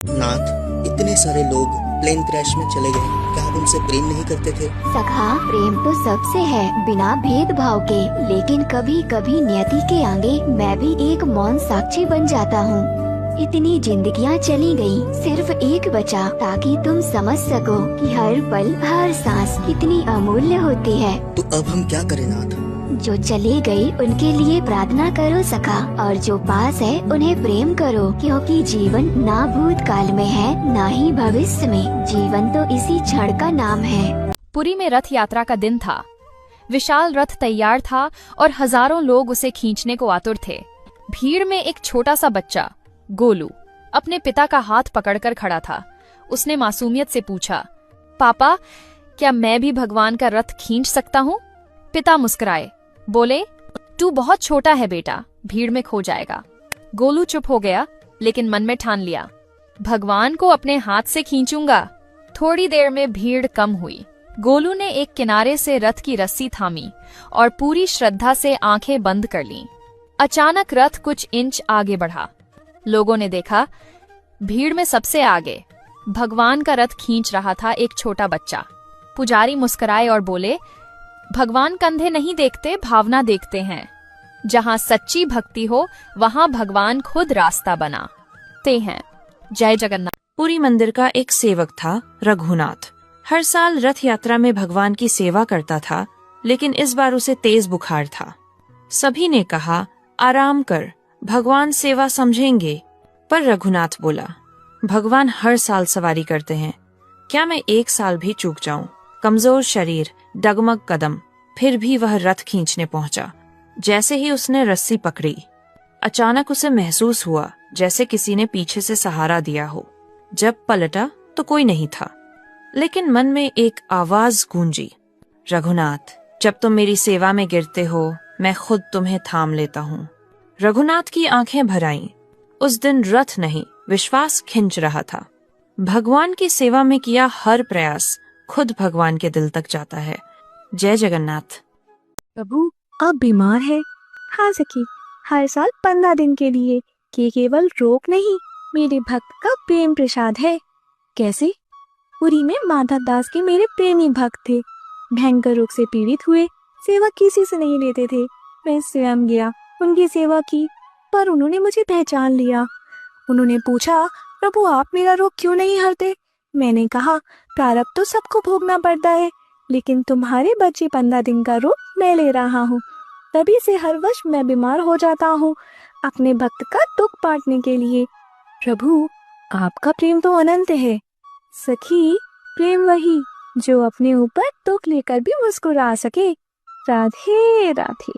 नाथ, इतने सारे लोग प्लेन क्रैश में चले गए, क्या आप उनसे प्रेम नहीं करते थे? सखा, प्रेम तो सबसे है बिना भेदभाव के, लेकिन कभी कभी नियति के आगे मैं भी एक मौन साक्षी बन जाता हूँ। इतनी जिंदगियाँ चली गई, सिर्फ एक बचा, ताकि तुम समझ सको कि हर पल हर सांस कितनी अमूल्य होती है। तो अब हम क्या करें नाथ? जो चले गए उनके लिए प्रार्थना करो सखा, और जो पास है उन्हें प्रेम करो, क्योंकि जीवन ना भूतकाल में है ना ही भविष्य में, जीवन तो इसी क्षण का नाम है। पुरी में रथ यात्रा का दिन था। विशाल रथ तैयार था और हजारों लोग उसे खींचने को आतुर थे। भीड़ में एक छोटा सा बच्चा गोलू अपने पिता का हाथ पकड़कर खड़ा था। उसने मासूमियत से पूछा, पापा, क्या मैं भी भगवान का रथ खींच सकता हूँ? पिता मुस्कुराए, बोले, तू बहुत छोटा है बेटा, भीड़ में खो जाएगा। गोलू चुप हो गया, लेकिन मन में ठान लिया, भगवान को अपने हाथ से खींचूंगा। थोड़ी देर में भीड़ कम हुई। गोलू ने एक किनारे से रथ की रस्सी थामी और पूरी श्रद्धा से आंखें बंद कर लीं। अचानक रथ कुछ इंच आगे बढ़ा। लोगों ने देखा, भीड़ में सबसे आगे भगवान का रथ खींच रहा था एक छोटा बच्चा। पुजारी मुस्कुराए और बोले, भगवान कंधे नहीं देखते, भावना देखते हैं। जहां सच्ची भक्ति हो वहां भगवान खुद रास्ता बनाते हैं। जय जगन्नाथ। पुरी मंदिर का एक सेवक था रघुनाथ। हर साल रथ यात्रा में भगवान की सेवा करता था, लेकिन इस बार उसे तेज बुखार था। सभी ने कहा, आराम कर, भगवान सेवा समझेंगे। पर रघुनाथ बोला, भगवान हर साल सवारी करते हैं, क्या मैं एक साल भी चूक जाऊं? कमजोर शरीर, डगमग कदम, फिर भी वह रथ खींचने पहुंचा। जैसे ही उसने रस्सी पकड़ी, अचानक उसे महसूस हुआ जैसे किसी ने पीछे से सहारा दिया हो। जब पलटा तो कोई नहीं था, लेकिन मन में एक आवाज गूंजी, रघुनाथ, जब तुम मेरी सेवा में गिरते हो, मैं खुद तुम्हें थाम लेता हूँ। रघुनाथ की आंखें भर आईं। उस दिन रथ नहीं, विश्वास खिंच रहा था। भगवान की सेवा में किया हर प्रयास खुद भगवान के दिल तक जाता है। जय जगन्नाथ। प्रभु, आप बीमार है? हाँ सखी, हर साल 15 दिन के लिए, कि केवल रोग नहीं, मेरे भक्त का प्रेम प्रसाद है। कैसे? पुरी में माधव दास के मेरे प्रेमी भक्त थे, भयंकर रोग से पीड़ित हुए, सेवा किसी से नहीं लेते थे। मैं स्वयं गया, उनकी सेवा की, पर उन्होंने मुझे पहचान लिया। उन्होंने पूछा, प्रभु आप मेरा रोग क्यों नहीं हरते? मैंने कहा, प्रारब्ध तो सबको भोगना पड़ता है, लेकिन तुम्हारे बच्चे 15 दिन का रोग मैं ले रहा हूँ। तभी से हर वर्ष मैं बीमार हो जाता हूँ, अपने भक्त का दुख बांटने के लिए। प्रभु, आपका प्रेम तो अनंत है। सखी, प्रेम वही जो अपने ऊपर दुख लेकर भी मुस्कुरा सके। राधे राधे।